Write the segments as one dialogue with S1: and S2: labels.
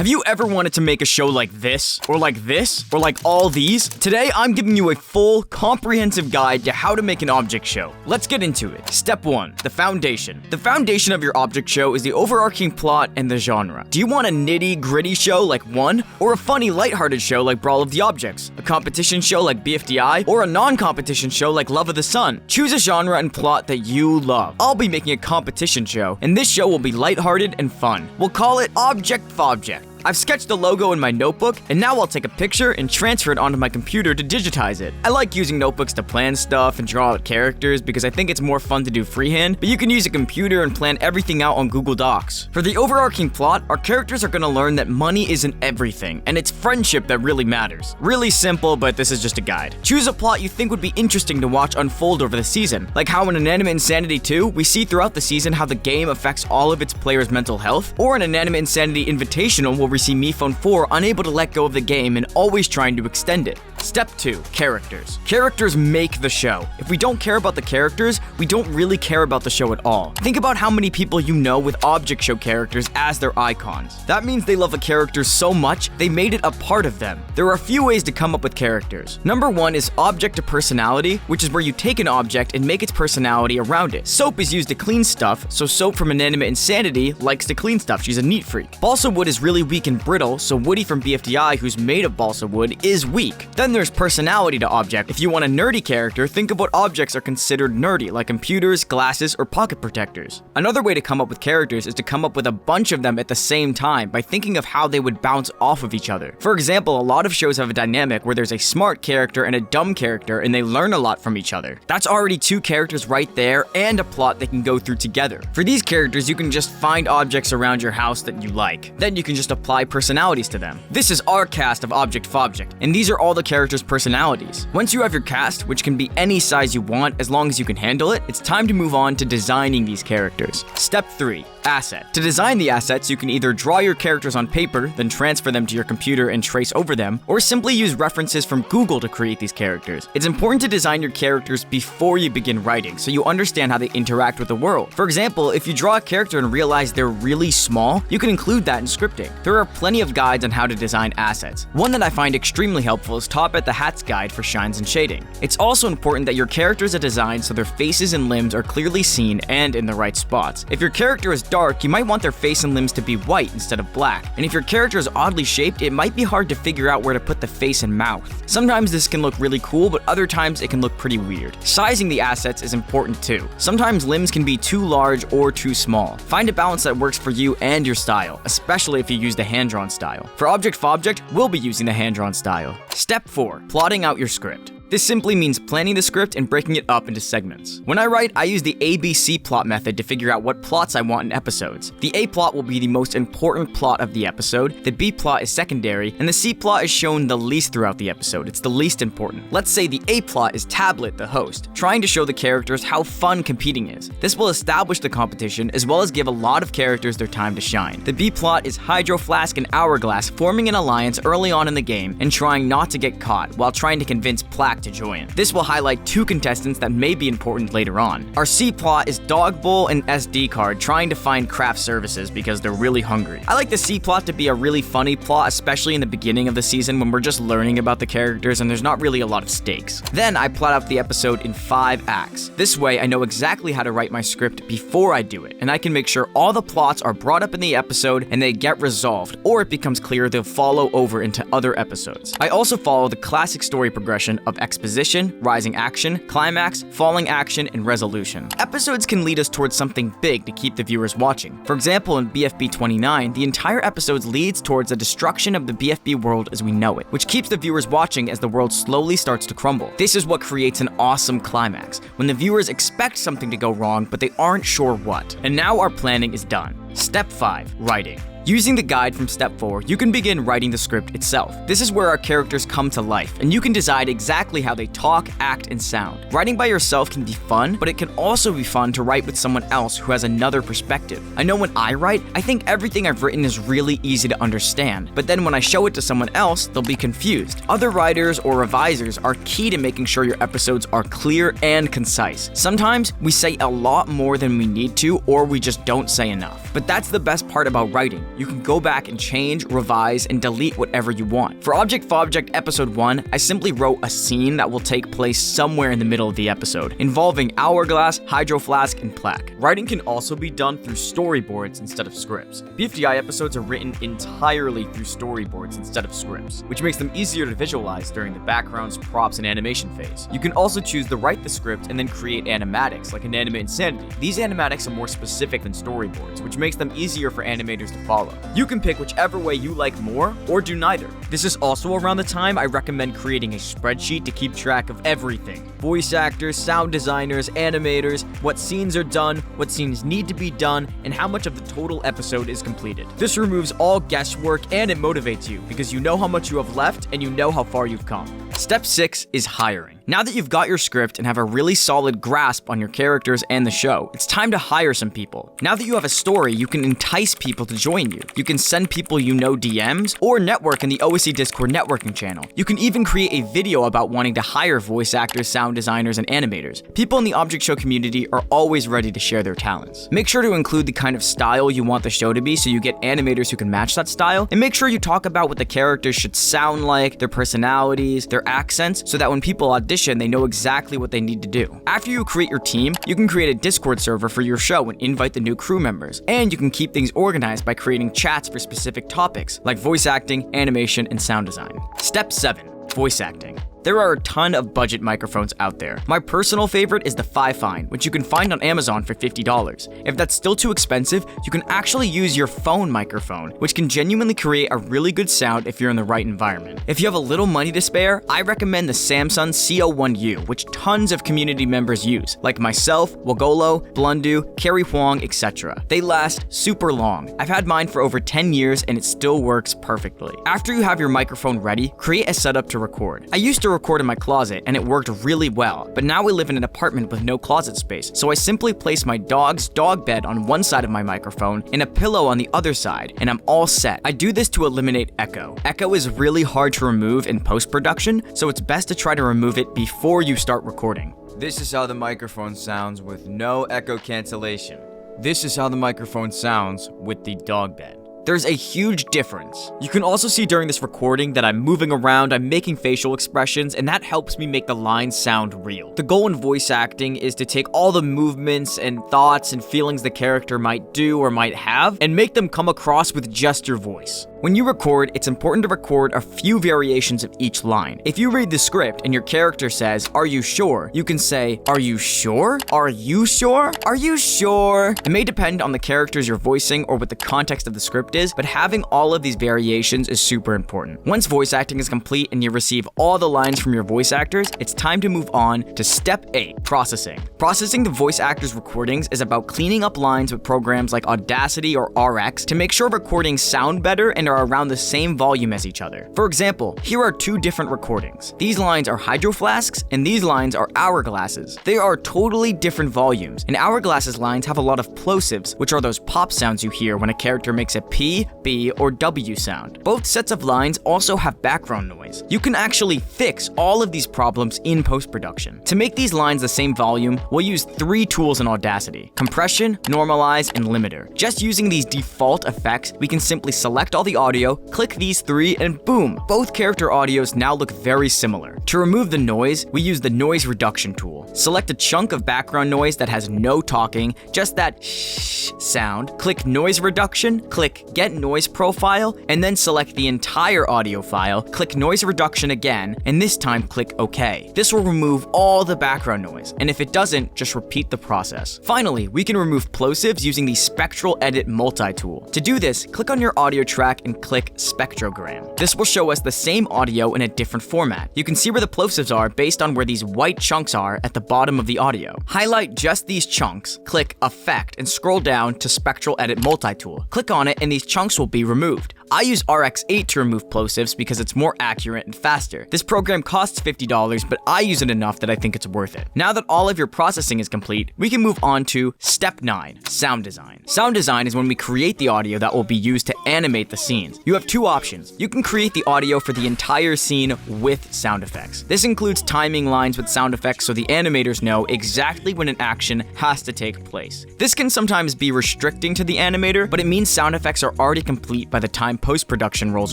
S1: Have you ever wanted to make a show like this? Or like this? Or like all these? Today, I'm giving you a full, comprehensive guide to how to make an object show. Let's get into it. Step 1. The foundation. The foundation of your object show is the overarching plot and the genre. Do you want a nitty-gritty show like One? Or a funny, lighthearted show like Brawl of the Objects? A competition show like BFDI? Or a non-competition show like Love of the Sun? Choose a genre and plot that you love. I'll be making a competition show, and this show will be lighthearted and fun. We'll call it WebzForevz. I've sketched the logo in my notebook, and now I'll take a picture and transfer it onto my computer to digitize it. I like using notebooks to plan stuff and draw out characters because I think it's more fun to do freehand, but you can use a computer and plan everything out on Google Docs. For the overarching plot, our characters are gonna learn that money isn't everything, and it's friendship that really matters. Really simple, but this is just a guide. Choose a plot you think would be interesting to watch unfold over the season, like how in Inanimate Insanity 2, we see throughout the season how the game affects all of its players' mental health, or in Inanimate Insanity Invitational, where we see MePhone 4 unable to let go of the game and always trying to extend it. Step 2. Characters. Characters make the show. If we don't care about the characters, we don't really care about the show at all. Think about how many people you know with object show characters as their icons. That means they love a character so much, they made it a part of them. There are a few ways to come up with characters. Number 1 is object to personality, which is where you take an object and make its personality around it. Soap is used to clean stuff, so Soap from Inanimate Insanity likes to clean stuff. She's a neat freak. Balsa wood is really weak and brittle, so Woody from BFDI, who's made of balsa wood, is weak. Then there's personality to object. If you want a nerdy character, think of what objects are considered nerdy, like computers, glasses, or pocket protectors. Another way to come up with characters is to come up with a bunch of them at the same time by thinking of how they would bounce off of each other. For example, a lot of shows have a dynamic where there's a smart character and a dumb character, and they learn a lot from each other. That's already 2 characters right there and a plot they can go through together. For these characters, you can just find objects around your house that you like. Then you can just apply personalities to them. This is our cast of WebzForevz, and these are all the characters' personalities. Once you have your cast, which can be any size you want as long as you can handle it, it's time to move on to designing these characters. Step 3. Asset. To design the assets, you can either draw your characters on paper, then transfer them to your computer and trace over them, or simply use references from Google to create these characters. It's important to design your characters before you begin writing, so you understand how they interact with the world. For example, if you draw a character and realize they're really small, you can include that in scripting. There are plenty of guides on how to design assets. One that I find extremely helpful is Top at the Hat's Guide for shines and shading. It's also important that your characters are designed so their faces and limbs are clearly seen and in the right spots. If your character is dark, you might want their face and limbs to be white instead of black. And if your character is oddly shaped, it might be hard to figure out where to put the face and mouth. Sometimes this can look really cool, but other times it can look pretty weird. Sizing the assets is important too. Sometimes limbs can be too large or too small. Find a balance that works for you and your style, especially if you use the hand-drawn style. For WebzForevz, we'll be using the hand-drawn style. Step 4. Plotting out your script. This simply means planning the script and breaking it up into segments. When I write, I use the ABC plot method to figure out what plots I want in episodes. The A plot will be the most important plot of the episode, the B plot is secondary, and the C plot is shown the least throughout the episode. It's the least important. Let's say the A plot is Tablet, the host, trying to show the characters how fun competing is. This will establish the competition as well as give a lot of characters their time to shine. The B plot is Hydro Flask and Hourglass forming an alliance early on in the game and trying not to get caught while trying to convince Plaque to join. This will highlight 2 contestants that may be important later on. Our C plot is Dog Bowl and SD Card trying to find craft services because they're really hungry. I like the C plot to be a really funny plot, especially in the beginning of the season when we're just learning about the characters and there's not really a lot of stakes. Then I plot out the episode in 5 acts. This way I know exactly how to write my script before I do it, and I can make sure all the plots are brought up in the episode and they get resolved, or it becomes clear they'll follow over into other episodes. I also follow the classic story progression of exposition, rising action, climax, falling action, and resolution. Episodes can lead us towards something big to keep the viewers watching. For example, in BFB 29, the entire episode leads towards the destruction of the BFB world as we know it, which keeps the viewers watching as the world slowly starts to crumble. This is what creates an awesome climax, when the viewers expect something to go wrong, but they aren't sure what. And now our planning is done. Step 5. Writing. Using the guide from Step 4, you can begin writing the script itself. This is where our characters come to life, and you can decide exactly how they talk, act, and sound. Writing by yourself can be fun, but it can also be fun to write with someone else who has another perspective. I know when I write, I think everything I've written is really easy to understand, but then when I show it to someone else, they'll be confused. Other writers or revisers are key to making sure your episodes are clear and concise. Sometimes we say a lot more than we need to, or we just don't say enough. But that's the best part about writing. You can go back and change, revise, and delete whatever you want. For Object for Object Episode 1, I simply wrote a scene that will take place somewhere in the middle of the episode, involving Hourglass, Hydro Flask, and Plaque. Writing can also be done through storyboards instead of scripts. BFDI episodes are written entirely through storyboards instead of scripts, which makes them easier to visualize during the backgrounds, props, and animation phase. You can also choose to write the script and then create animatics, like Inanimate Insanity. These animatics are more specific than storyboards, which makes them easier for animators to follow. You can pick whichever way you like more, or do neither. This is also around the time I recommend creating a spreadsheet to keep track of everything. Voice actors, sound designers, animators, what scenes are done, what scenes need to be done, and how much of the total episode is completed. This removes all guesswork and it motivates you because you know how much you have left and you know how far you've come. Step 6 is hiring. Now that you've got your script and have a really solid grasp on your characters and the show, it's time to hire some people. Now that you have a story, you can entice people to join you. You can send people you know DMs or network in the OSC Discord networking channel. You can even create a video about wanting to hire voice actors, sound designers, and animators. People in the Object Show community are always ready to share their talents. Make sure to include the kind of style you want the show to be so you get animators who can match that style, and make sure you talk about what the characters should sound like, their personalities, their accents, so that when people audition, they know exactly what they need to do. After you create your team, you can create a Discord server for your show and invite the new crew members. And you can keep things organized by creating chats for specific topics, like voice acting, animation, and sound design. Step 7, voice acting. There are a ton of budget microphones out there. My personal favorite is the Fifine, which you can find on Amazon for $50. If that's still too expensive, you can actually use your phone microphone, which can genuinely create a really good sound if you're in the right environment. If you have a little money to spare, I recommend the Samsung CO1U, which tons of community members use, like myself, Wagolo, Blundu, Carrie Huang, etc. They last super long. I've had mine for over 10 years and it still works perfectly. After you have your microphone ready, create a setup to record. I used to record in my closet and it worked really well, but now we live in an apartment with no closet space, so I simply place my dog's dog bed on one side of my microphone and a pillow on the other side, and I'm all set. I do this to eliminate echo. Echo is really hard to remove in post-production, so it's best to try to remove it before you start recording. This is how the microphone sounds with no echo cancellation. This is how the microphone sounds with the dog bed. There's a huge difference. You can also see during this recording that I'm moving around, I'm making facial expressions, and that helps me make the lines sound real. The goal in voice acting is to take all the movements and thoughts and feelings the character might do or might have and make them come across with just your voice. When you record, it's important to record a few variations of each line. If you read the script and your character says, "Are you sure?" you can say, "Are you sure? Are you sure? Are you sure?" It may depend on the characters you're voicing or what the context of the script is, but having all of these variations is super important. Once voice acting is complete and you receive all the lines from your voice actors, it's time to move on to step 8, processing. Processing the voice actors' recordings is about cleaning up lines with programs like Audacity or RX to make sure recordings sound better and are around the same volume as each other. For example, here are 2 different recordings. These lines are Hydro Flasks and these lines are Hourglasses. They are totally different volumes, and Hourglasses lines have a lot of plosives, which are those pop sounds you hear when a character makes a P, B, or W sound. Both sets of lines also have background noise. You can actually fix all of these problems in post-production. To make these lines the same volume, we'll use 3 tools in Audacity: compression, normalize, and limiter. Just using these default effects, we can simply select all the audio, click these 3, and boom, both character audios now look very similar. To remove the noise, we use the noise reduction tool. Select a chunk of background noise that has no talking, just that shh sound, click noise reduction, click get noise profile, and then select the entire audio file, click noise reduction again, and this time click OK. This will remove all the background noise, and if it doesn't, just repeat the process. Finally, we can remove plosives using the Spectral Edit multi-tool. To do this, click on your audio track and click Spectrogram. This will show us the same audio in a different format. You can see where the plosives are based on where these white chunks are at the bottom of the audio. Highlight just these chunks, click Effect, and scroll down to Spectral Edit multi-tool. Click on it and these chunks will be removed. I use RX8 to remove plosives because it's more accurate and faster. This program costs $50, but I use it enough that I think it's worth it. Now that all of your processing is complete, we can move on to step 9, sound design. Sound design is when we create the audio that will be used to animate the scenes. You have two options. You can create the audio for the entire scene with sound effects. This includes timing lines with sound effects so the animators know exactly when an action has to take place. This can sometimes be restricting to the animator, but it means sound effects are already complete by the time post-production rolls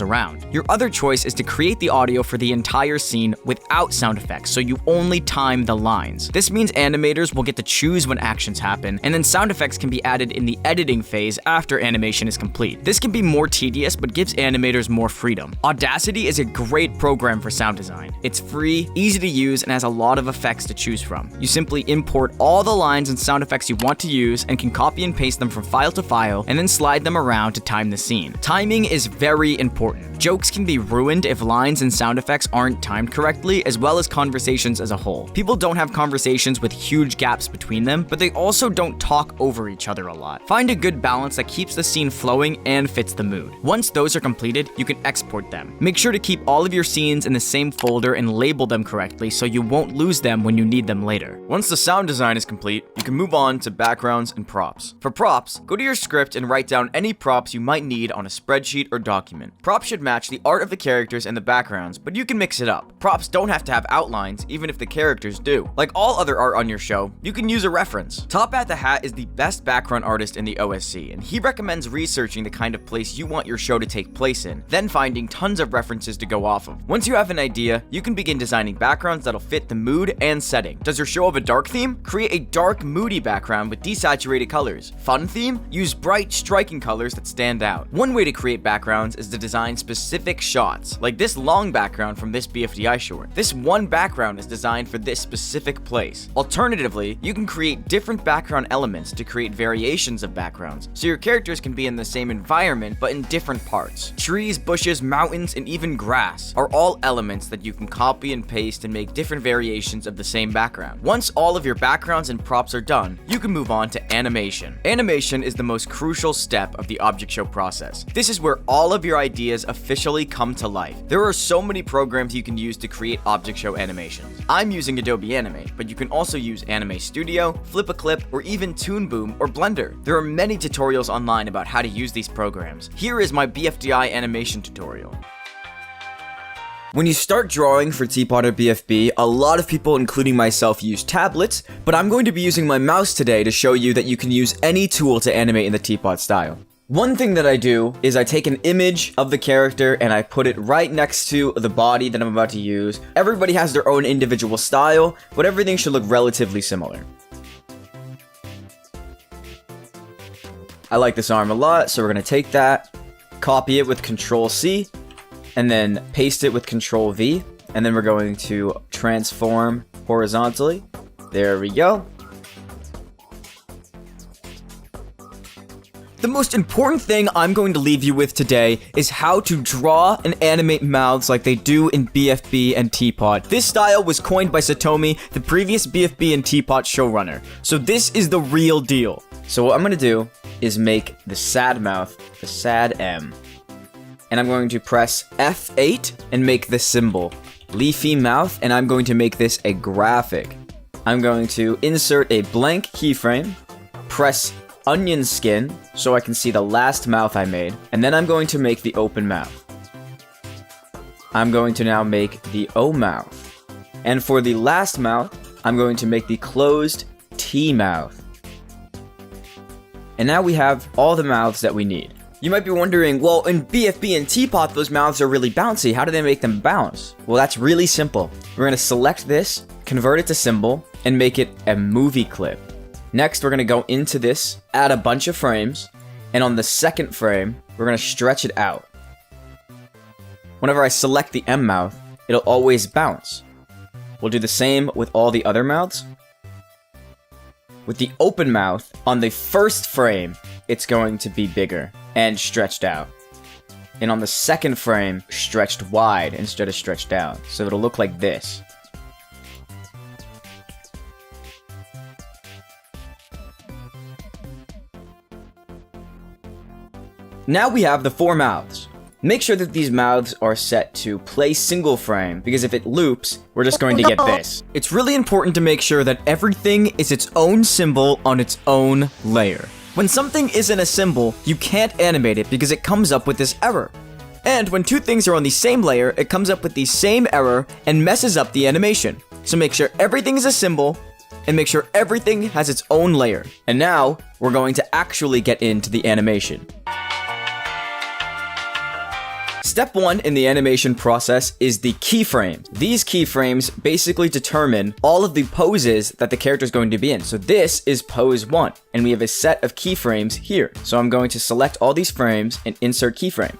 S1: around. Your other choice is to create the audio for the entire scene without sound effects, so you only time the lines. This means animators will get to choose when actions happen, and then sound effects can be added in the editing phase after animation is complete. This can be more tedious, but gives animators more freedom. Audacity is a great program for sound design. It's free, easy to use, and has a lot of effects to choose from. You simply import all the lines and sound effects you want to use and can copy and paste them from file to file and then slide them around to time the scene. Timing is very important. Jokes can be ruined if lines and sound effects aren't timed correctly, as well as conversations as a whole. People don't have conversations with huge gaps between them, but they also don't talk over each other a lot. Find a good balance that keeps the scene flowing and fits the mood. Once those are completed, you can export them. Make sure to keep all of your scenes in the same folder and label them correctly so you won't lose them when you need them later. Once the sound design is complete, you can move on to backgrounds and props. For props, go to your script and write down any props you might need on a spreadsheet or document. Props should match the art of the characters and the backgrounds, but you can mix it up. Props don't have to have outlines, even if the characters do. Like all other art on your show, you can use a reference. Top at the Hat is the best background artist in the OSC, and he recommends researching the kind of place you want your show to take place in, then finding tons of references to go off of. Once you have an idea, you can begin designing backgrounds that'll fit the mood and setting. Does your show have a dark theme? Create a dark, moody background with desaturated colors. Fun theme? Use bright, striking colors that stand out. One way to create backgrounds is to design specific shots, like this long background from this BFDI short. This one background is designed for this specific place. Alternatively, you can create different background elements to create variations of backgrounds, so your characters can be in the same environment but in different parts. Trees, bushes, mountains, and even grass are all elements that you can copy and paste and make different variations of the same background. Once all of your backgrounds and props are done, you can move on to animation. Animation is the most crucial step of the object show process. This is where all of your ideas officially come to life. There are so many programs you can use to create object show animations. I'm using Adobe Animate, but you can also use Anime Studio, Flip a Clip, or even Toon Boom or Blender. There are many tutorials online about how to use these programs. Here is my BFDI animation tutorial. When you start drawing for TPOT or BFB, a lot of people, including myself, use tablets, but I'm going to be using my mouse today to show you that you can use any tool to animate in the TPOT style. One thing that I do is I take an image of the character and I put it right next to the body that I'm about to use. Everybody has their own individual style, but everything should look relatively similar. I like this arm a lot, so we're going to take that, copy it with Control-C, and then paste it with Control-V, and then we're going to transform horizontally. There we go. The most important thing I'm going to leave you with today is how to draw and animate mouths like they do in BFB and TPOT. This style was coined by Satomi, the previous BFB and TPOT showrunner. So this is the real deal. So what I'm going to do is make the sad mouth, the sad M. And I'm going to press F8 and make this symbol, leafy mouth, and I'm going to make this a graphic. I'm going to insert a blank keyframe, press onion skin so I can see the last mouth I made, and then I'm going to make the open mouth. I'm going to now make the O mouth. And for the last mouth, I'm going to make the closed T mouth. And now we have all the mouths that we need. You might be wondering, well, in BFB and TPOT, those mouths are really bouncy. How do they make them bounce? Well, that's really simple. We're going to select this, convert it to symbol, and make it a movie clip. Next, we're going to go into this, add a bunch of frames, and on the second frame, we're going to stretch it out. Whenever I select the M mouth, it'll always bounce. We'll do the same with all the other mouths. With the open mouth, on the first frame, it's going to be bigger and stretched out. And on the second frame, stretched wide instead of stretched out. So it'll look like this. Now we have the four mouths. Make sure that these mouths are set to play single frame, because if it loops, we're just going to get this. It's really important to make sure that everything is its own symbol on its own layer. When something isn't a symbol, you can't animate it because it comes up with this error. And when two things are on the same layer, it comes up with the same error and messes up the animation. So make sure everything is a symbol, and make sure everything has its own layer. And now, we're going to actually get into the animation. Step 1 in the animation process is the keyframes. These keyframes basically determine all of the poses that the character is going to be in. So this is pose 1, and we have a set of keyframes here. So I'm going to select all these frames and insert keyframe.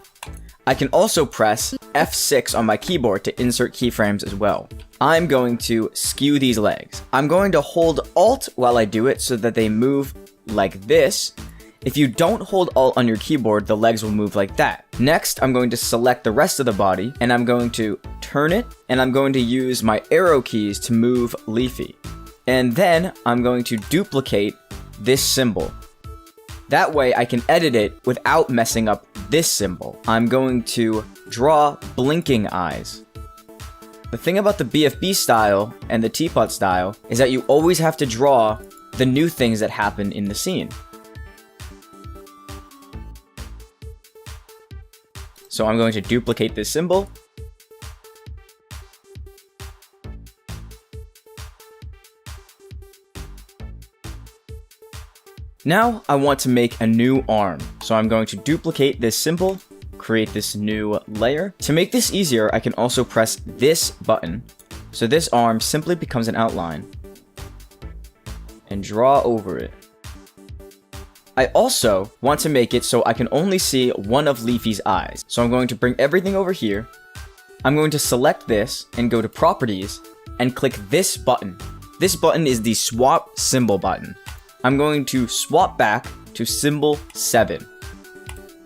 S1: I can also press F6 on my keyboard to insert keyframes as well. I'm going to skew these legs. I'm going to hold Alt while I do it so that they move like this. If you don't hold Alt on your keyboard, the legs will move like that. Next, I'm going to select the rest of the body, and I'm going to turn it, and I'm going to use my arrow keys to move Leafy. And then, I'm going to duplicate this symbol. That way, I can edit it without messing up this symbol. I'm going to draw blinking eyes. The thing about the BFB style and the TPOT style is that you always have to draw the new things that happen in the scene. So I'm going to duplicate this symbol. Now I want to make a new arm. So I'm going to duplicate this symbol, create this new layer. To make this easier, I can also press this button. So this arm simply becomes an outline and draw over it. I also want to make it so I can only see one of Leafy's eyes. So I'm going to bring everything over here. I'm going to select this and go to Properties and click this button. This button is the Swap Symbol button. I'm going to swap back to symbol 7.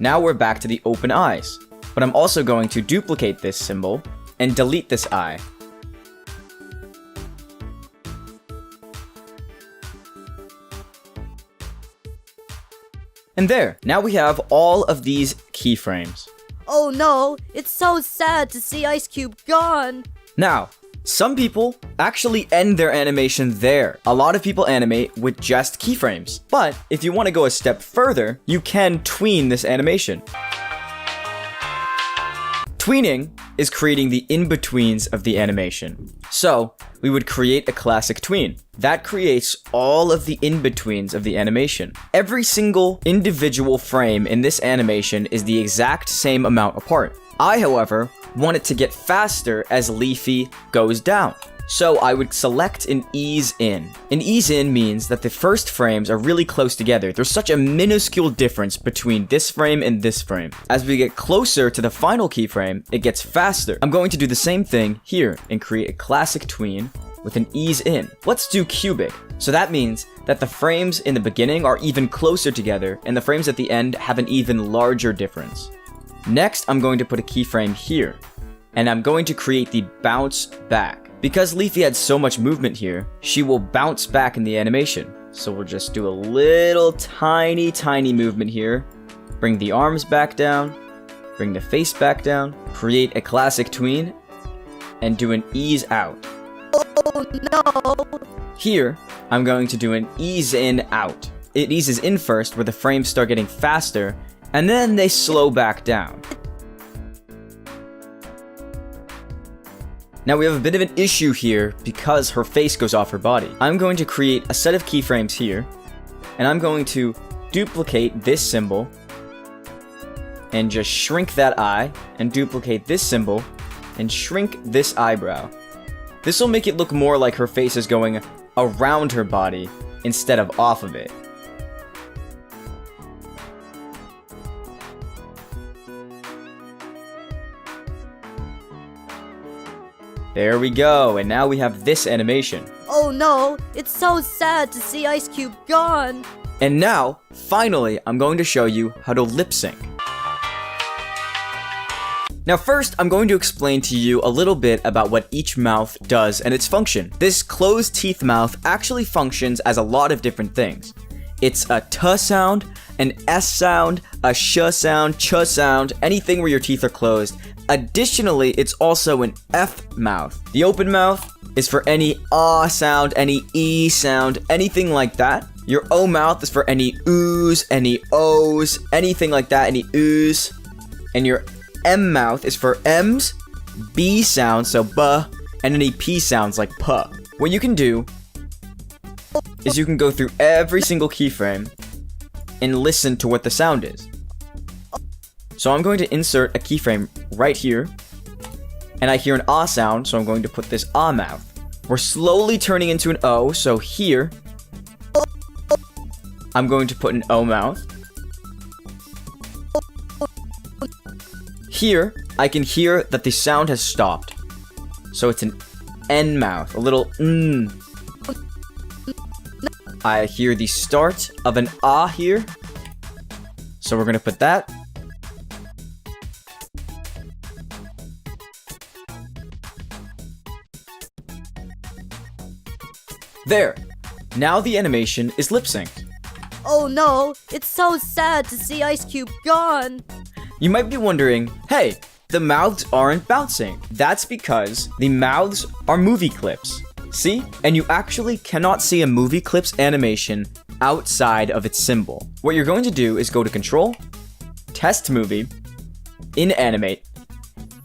S1: Now we're back to the open eyes. But I'm also going to duplicate this symbol and delete this eye. And there, now we have all of these keyframes.
S2: Oh no, it's so sad to see Ice Cube gone.
S1: Now, some people actually end their animation there. A lot of people animate with just keyframes. But if you want to go a step further, you can tween this animation. Tweening is creating the in-betweens of the animation. So, we would create a classic tween. That creates all of the in-betweens of the animation. Every single individual frame in this animation is the exact same amount apart. I, however, want it to get faster as Leafy goes down. So I would select an ease in. An ease in means that the first frames are really close together. There's such a minuscule difference between this frame and this frame. As we get closer to the final keyframe, it gets faster. I'm going to do the same thing here and create a classic tween with an ease in. Let's do cubic. So that means that the frames in the beginning are even closer together and the frames at the end have an even larger difference. Next, I'm going to put a keyframe here and I'm going to create the bounce back. Because Leafy had so much movement here, she will bounce back in the animation. So we'll just do a little tiny movement here. Bring the arms back down, bring the face back down, create a classic tween, and do an ease out.
S2: Oh no!
S1: Here, I'm going to do an ease in out. It eases in first where the frames start getting faster, and then they slow back down. Now we have a bit of an issue here because her face goes off her body. I'm going to create a set of keyframes here, and I'm going to duplicate this symbol, and just shrink that eye, and duplicate this symbol, and shrink this eyebrow. This will make it look more like her face is going around her body instead of off of it. There we go, and now we have this animation.
S2: Oh no, it's so sad to see Ice Cube gone.
S1: And now, finally, I'm going to show you how to lip sync. Now first, I'm going to explain to you a little bit about what each mouth does and its function. This closed teeth mouth actually functions as a lot of different things. It's a t sound, an s sound, a sh sound, ch sound, anything where your teeth are closed. Additionally, it's also an f mouth. The open mouth is for any ah sound, any e sound, anything like that. Your o mouth is for any oohs, any ohs, anything like that, any oohs. And your m mouth is for m's, b sounds, so buh, and any p sounds like puh. What you can do is you can go through every single keyframe and listen to what the sound is. So I'm going to insert a keyframe right here, and I hear an ah sound, so I'm going to put this ah mouth. We're slowly turning into an o, so here, I'm going to put an o mouth. Here, I can hear that the sound has stopped. So it's an n mouth, a little n. I hear the start of an ah here. So we're going to put that. There. Now the animation is lip synced.
S2: Oh no, it's so sad to see Ice Cube gone.
S1: You might be wondering, hey, the mouths aren't bouncing. That's because the mouths are movie clips. See? And you actually cannot see a movie clip's animation outside of its symbol. What you're going to do is go to Control, Test Movie, Inanimate,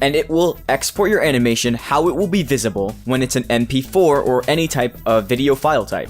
S1: and it will export your animation how it will be visible when it's an MP4 or any type of video file type.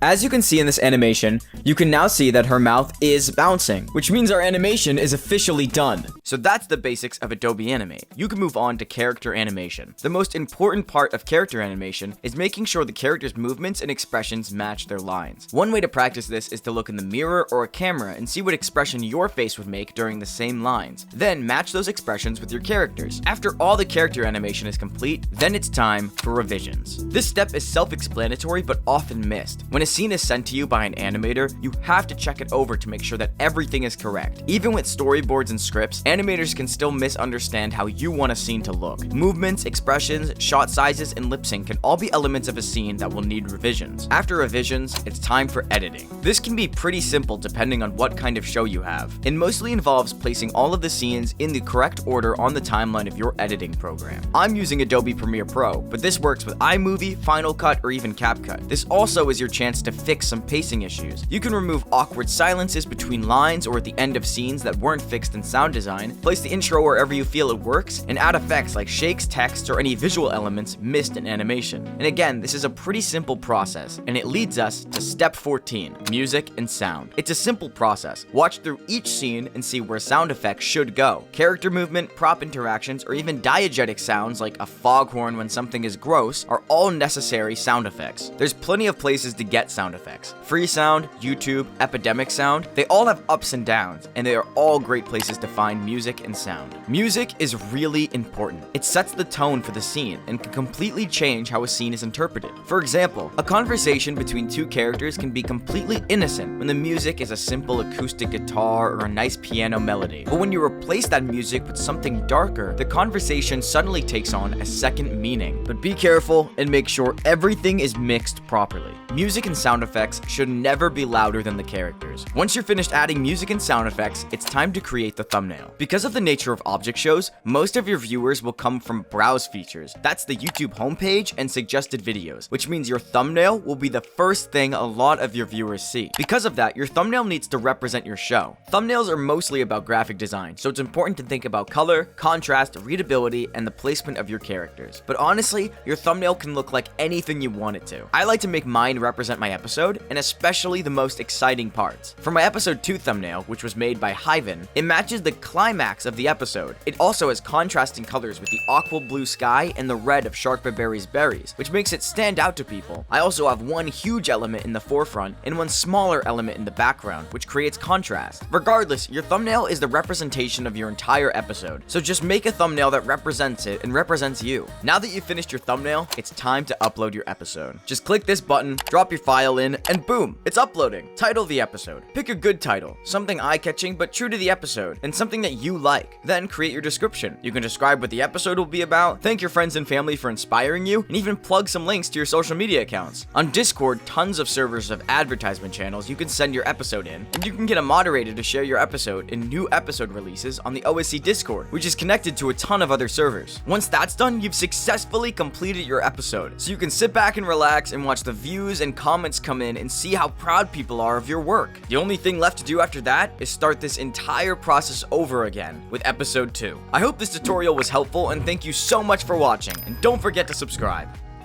S1: As you can see in this animation, you can now see that her mouth is bouncing, which means our animation is officially done. So that's the basics of Adobe Animate. You can move on to character animation. The most important part of character animation is making sure the character's movements and expressions match their lines. One way to practice this is to look in the mirror or a camera and see what expression your face would make during the same lines. Then match those expressions with your characters. After all the character animation is complete, then it's time for revisions. This step is self-explanatory but often missed. When a scene is sent to you by an animator, you have to check it over to make sure that everything is correct. Even with storyboards and scripts, animators can still misunderstand how you want a scene to look. Movements, expressions, shot sizes, and lip sync can all be elements of a scene that will need revisions. After revisions, it's time for editing. This can be pretty simple depending on what kind of show you have. It mostly involves placing all of the scenes in the correct order on the timeline of your editing program. I'm using Adobe Premiere Pro, but this works with iMovie, Final Cut, or even CapCut. This also is your chance to fix some pacing issues. You can remove awkward silences between lines or at the end of scenes that weren't fixed in sound design, place the intro wherever you feel it works, and add effects like shakes, text, or any visual elements missed in animation. And again, this is a pretty simple process, and it leads us to step 14, music and sound. It's a simple process. Watch through each scene and see where sound effects should go. Character movement, prop interactions, or even diegetic sounds like a foghorn when something is gross are all necessary sound effects. There's plenty of places to get sound effects. Free Sound, YouTube, Epidemic Sound, they all have ups and downs, and they are all great places to find music and sound. Music is really important. It sets the tone for the scene and can completely change how a scene is interpreted. For example, a conversation between two characters can be completely innocent when the music is a simple acoustic guitar or a nice piano melody. But when you replace that music with something darker, the conversation suddenly takes on a second meaning. But be careful and make sure everything is mixed properly. Music and sound effects should never be louder than the characters. Once you're finished adding music and sound effects, it's time to create the thumbnail. Because of the nature of object shows, most of your viewers will come from browse features. That's the YouTube homepage and suggested videos, which means your thumbnail will be the first thing a lot of your viewers see. Because of that, your thumbnail needs to represent your show. Thumbnails are mostly about graphic design, so it's important to think about color, contrast, readability, and the placement of your characters. But honestly, your thumbnail can look like anything you want it to. I like to make mine represent my episode, and especially the most exciting parts. For my episode 2 thumbnail, which was made by Hyven, it matches the climax of the episode. It also has contrasting colors with the aqua blue sky and the red of Sharkberry's berries, which makes it stand out to people. I also have one huge element in the forefront and one smaller element in the background, which creates contrast. Regardless, your thumbnail is the representation of your entire episode, so just make a thumbnail that represents it and represents you. Now that you've finished your thumbnail, it's time to upload your episode. Just click this button, drop your file in, and boom, it's uploading. Title the episode. Pick a good title, something eye-catching but true to the episode, and something that you like. Then create your description. You can describe what the episode will be about, thank your friends and family for inspiring you, and even plug some links to your social media accounts. On Discord, tons of servers have advertisement channels you can send your episode in, and you can get a moderator to share your episode in new episode releases on the OSC Discord, which is connected to a ton of other servers. Once that's done, you've successfully completed your episode, so you can sit back and relax and watch the views and comments come in and see how proud people are of your work. The only thing left to do after that is start this entire process over again with episode 2. I hope this tutorial was helpful, and thank you so much for watching, and don't forget to subscribe.